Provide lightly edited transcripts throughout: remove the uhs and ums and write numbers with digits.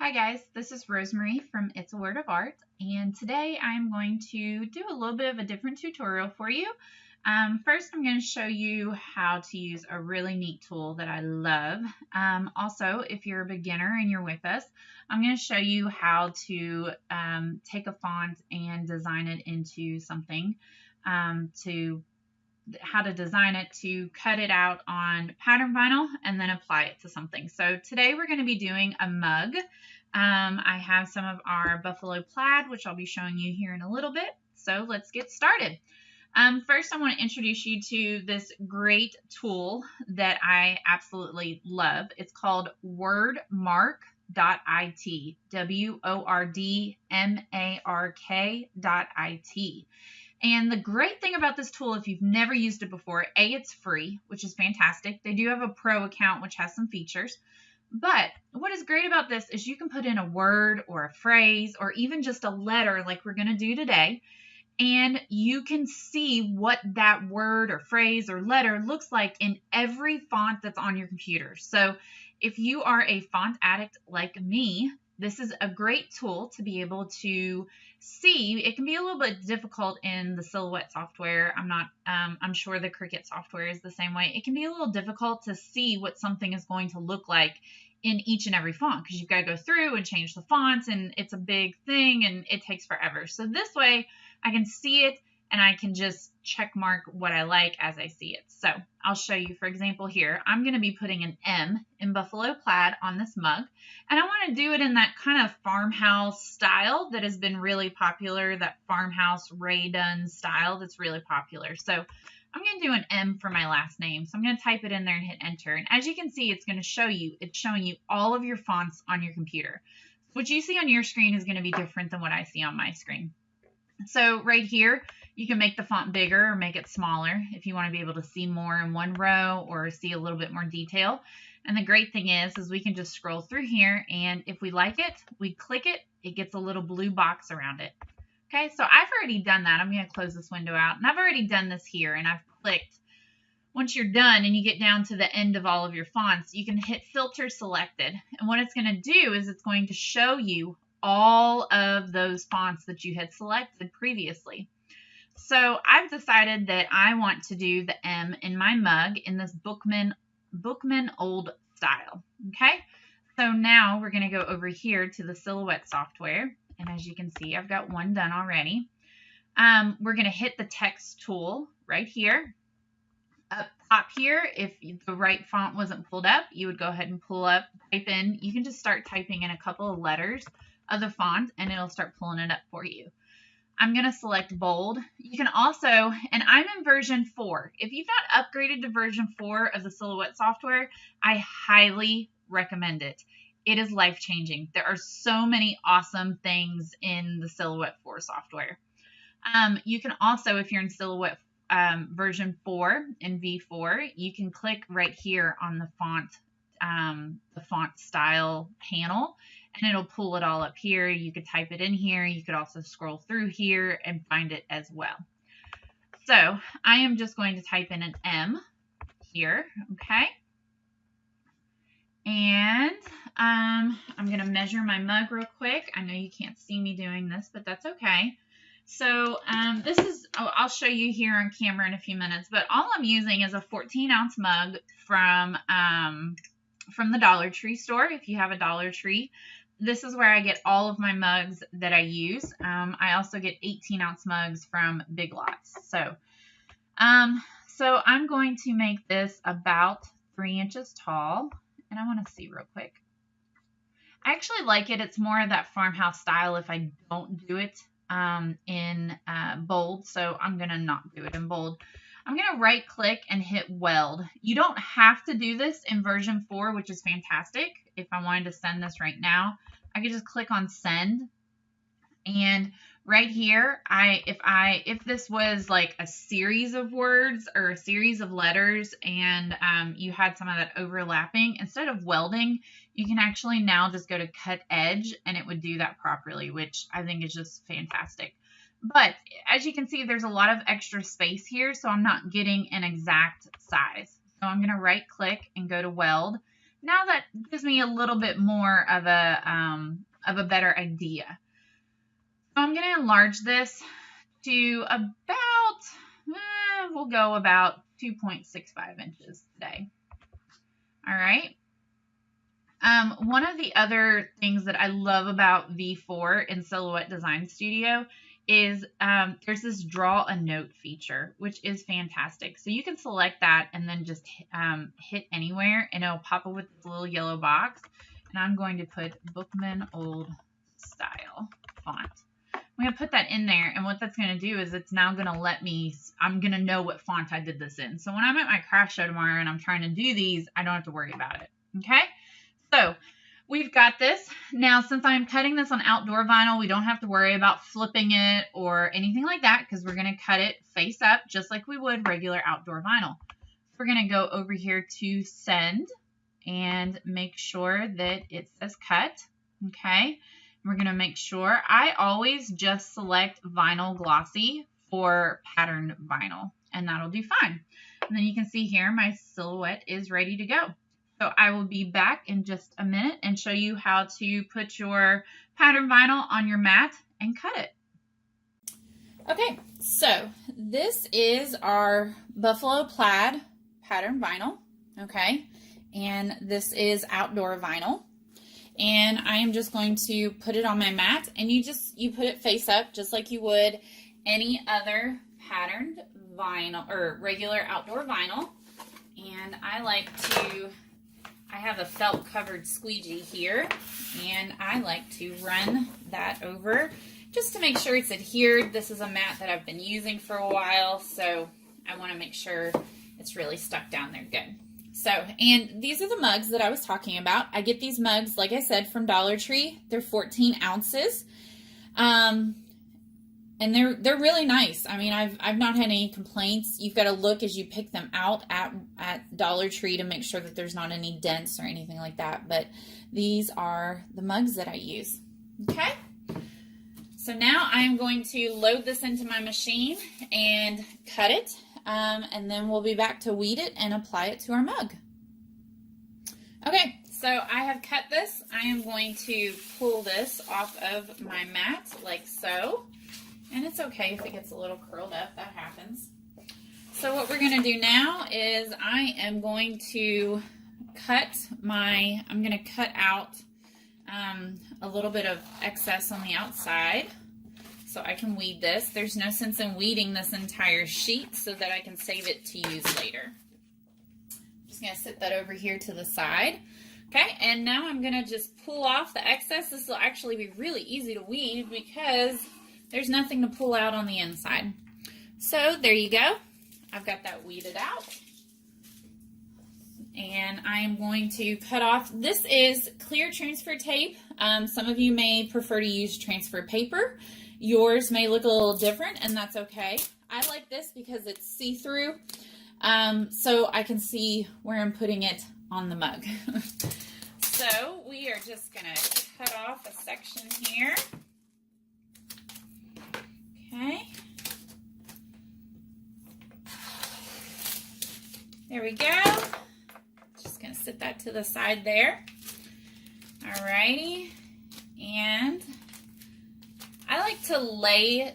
Hi guys, this is Rosemary from It's a Word of Art, and today I'm going to do a little bit of a different tutorial for you. First, I'm going to show you how to use a really neat tool that I love. Also, if you're a beginner and you're with us, I'm going to show you how to take a font and design it into something, how to design it, to cut it out on pattern vinyl and then apply it to something. So today we're going to be doing a mug. I have some of our buffalo plaid, which I'll be showing you here in a little bit. So let's get started. First, I want to introduce you to this great tool that I absolutely love. It's called wordmark.it, wordmark.it. And the great thing about this tool, if you've never used it before, it's free, which is fantastic. They do have a pro account, which has some features. But what is great about this is you can put in a word or a phrase or even just a letter like we're going to do today, and you can see what that word or phrase or letter looks like in every font that's on your computer. So if you are a font addict like me, this is a great tool to be able to see. It can be a little bit difficult in the Silhouette software. I'm sure the Cricut software is the same way. It can be a little difficult to see what something is going to look like in each and every font because you've got to go through and change the fonts, and it's a big thing and it takes forever. So this way I can see it and I can just check mark what I like as I see it. So I'll show you, for example, here, I'm going to be putting an M in buffalo plaid on this mug, and I want to do it in that kind of farmhouse style that has been really popular, that farmhouse Ray Dunn style that's really popular. So I'm going to do an M for my last name. So I'm going to type it in there and hit enter. And as you can see, it's going to show you, it's showing you all of your fonts on your computer. What you see on your screen is going to be different than what I see on my screen. So right here, you can make the font bigger or make it smaller if you want to be able to see more in one row or see a little bit more detail. And the great thing is we can just scroll through here, and if we like it, we click it, it gets a little blue box around it. Okay, so I've already done that. I'm going to close this window out, and I've already done this here, and I've clicked. Once you're done and you get down to the end of all of your fonts, you can hit filter selected. And what it's going to do is it's going to show you all of those fonts that you had selected previously. So I've decided that I want to do the M in my mug in this Bookman Old style. Okay, so now we're going to go over here to the Silhouette software, and as you can see, I've got one done already. We're going to hit the text tool right here. Up top here, if the right font wasn't pulled up, you would go ahead and pull up, type in. You can just start typing in a couple of letters of the font, and it'll start pulling it up for you. I'm going to select bold. You can also, and I'm in version 4. If you've not upgraded to version 4 of the Silhouette software, I highly recommend it. It is life-changing. There are so many awesome things in the Silhouette 4 software. You can also, if you're in Silhouette version 4 in V4, you can click right here on the font style panel, and it'll pull it all up here. You could type it in here. You could also scroll through here and find it as well. So I am just going to type in an M here, okay? And I'm going to measure my mug real quick. I know you can't see me doing this, but that's okay. So this is, I'll show you here on camera in a few minutes, but all I'm using is a 14-ounce mug from the Dollar Tree store. If you have a Dollar Tree, this is where I get all of my mugs that I use. I also get 18-ounce mugs from Big Lots. So I'm going to make this about 3 inches tall, and I want to see real quick. I actually like it. It's more of that farmhouse style if I don't do it in bold, so I'm going to not do it in bold. I'm going to right click and hit weld. You don't have to do this in version 4, which is fantastic. If I wanted to send this right now, I could just click on send, and right here, if this was like a series of words or a series of letters and you had some of that overlapping, instead of welding, you can actually now just go to cut edge and it would do that properly, which I think is just fantastic. But as you can see, there's a lot of extra space here, so I'm not getting an exact size. So I'm going to right click and go to weld. Now that gives me a little bit more of a better idea. So I'm going to enlarge this to about, we'll go about 2.65 inches today. All right. One of the other things that I love about V4 in Silhouette Design Studio is there's this draw a note feature, which is fantastic. So you can select that and then just hit anywhere and it'll pop up with this little yellow box. And I'm going to put Bookman Old Style font. I'm going to put that in there, and what that's going to do is it's now going to let me, I'm going to know what font I did this in. So when I'm at my craft show tomorrow and I'm trying to do these, I don't have to worry about it. Okay? So we've got this. Now, since I'm cutting this on outdoor vinyl, we don't have to worry about flipping it or anything like that because we're going to cut it face up just like we would regular outdoor vinyl. We're going to go over here to send and make sure that it says cut. Okay? We're going to make sure I always just select vinyl glossy for patterned vinyl, and that'll do fine. And then you can see here my silhouette is ready to go. So I will be back in just a minute and show you how to put your pattern vinyl on your mat and cut it. Okay, so this is our Buffalo Plaid pattern vinyl, okay? And this is outdoor vinyl. And I am just going to put it on my mat, and you put it face up just like you would any other patterned vinyl or regular outdoor vinyl. And I have a felt covered squeegee here, and I like to run that over just to make sure it's adhered. This is a mat that I've been using for a while, so I want to make sure it's really stuck down there good. So, and these are the mugs that I was talking about. I get these mugs, like I said, from Dollar Tree. They're 14 ounces. And they're really nice. I mean, I've not had any complaints. You've got to look as you pick them out at Dollar Tree to make sure that there's not any dents or anything like that. But these are the mugs that I use. Okay? So now I'm going to load this into my machine and cut it. And then we'll be back to weed it and apply it to our mug. Okay, so I have cut this. I am going to pull this off of my mat like so. And it's okay if it gets a little curled up, that happens. So what we're going to do now is I am going to I'm going to cut out a little bit of excess on the outside so I can weed this. There's no sense in weeding this entire sheet so that I can save it to use later. Just going to sit that over here to the side. Okay, and now I'm going to just pull off the excess. This will actually be really easy to weed because there's nothing to pull out on the inside. So there you go. I've got that weeded out. And I am going to cut off. This is clear transfer tape. Some of you may prefer to use transfer paper. Yours may look a little different, and that's okay. I like this because it's see-through, so I can see where I'm putting it on the mug. So we are just going to cut off a section here. Okay. There we go. Just going to sit that to the side there. Alrighty. And I like to lay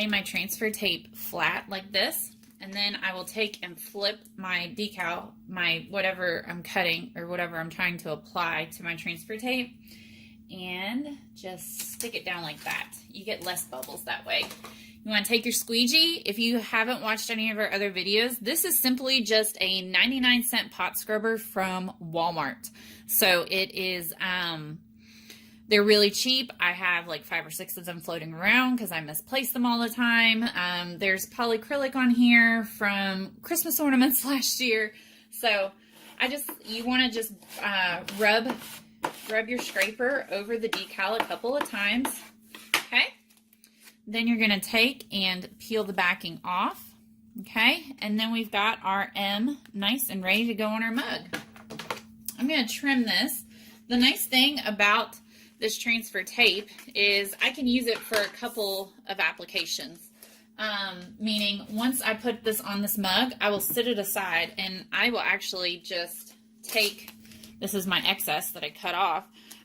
my transfer tape flat like this, and then I will take and flip my decal, my whatever I'm cutting or whatever I'm trying to apply to my transfer tape, and just stick it down like that. You get less bubbles that way. You want to take your squeegee. If you haven't watched any of our other videos, this is simply just a 99-cent pot scrubber from Walmart. So it is, they're really cheap. I have like 5 or 6 of them floating around because I misplace them all the time. There's polyacrylic on here from Christmas ornaments last year. So you want to just rub your scraper over the decal a couple of times. Okay. Then you're going to take and peel the backing off. Okay. And then we've got our M nice and ready to go on our mug. I'm going to trim this. The nice thing about this transfer tape is I can use it for a couple of applications. Meaning once I put this on this mug, I will sit it aside and I will actually just take, this is my excess that I cut off,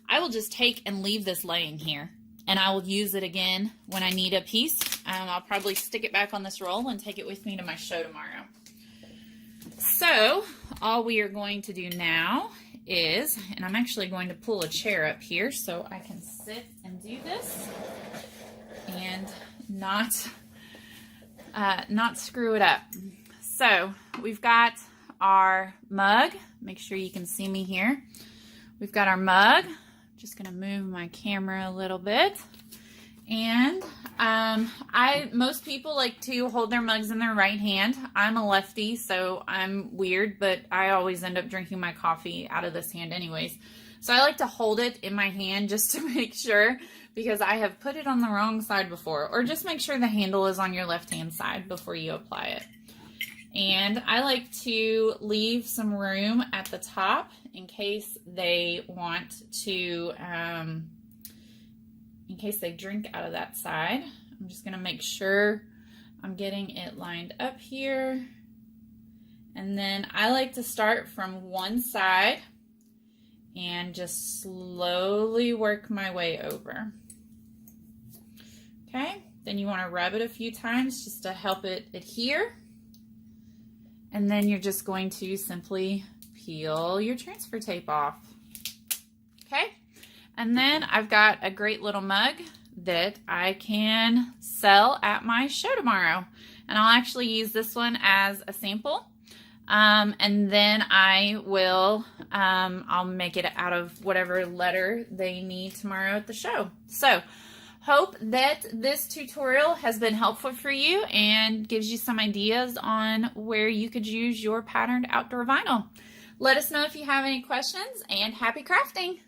I will just take and leave this laying here. And I will use it again when I need a piece. I'll probably stick it back on this roll and take it with me to my show tomorrow. So all we are going to do now is, and I'm actually going to pull a chair up here so I can sit and do this and not screw it up. So we've got our mug. Make sure you can see me here. We've got our mug. Just gonna move my camera a little bit. And most people like to hold their mugs in their right hand. I'm a lefty, so I'm weird, but I always end up drinking my coffee out of this hand anyways. So I like to hold it in my hand just to make sure, because I have put it on the wrong side before. Or just make sure the handle is on your left-hand side before you apply it. And I like to leave some room at the top in case they want to, in case they drink out of that side. I'm just gonna make sure I'm getting it lined up here. And then I like to start from one side and just slowly work my way over. Okay, then you wanna rub it a few times just to help it adhere. And then you're just going to simply peel your transfer tape off. Okay, and then I've got a great little mug that I can sell at my show tomorrow. And I'll actually use this one as a sample. And then I will, I'll make it out of whatever letter they need tomorrow at the show. So, hope that this tutorial has been helpful for you and gives you some ideas on where you could use your patterned outdoor vinyl. Let us know if you have any questions, and happy crafting!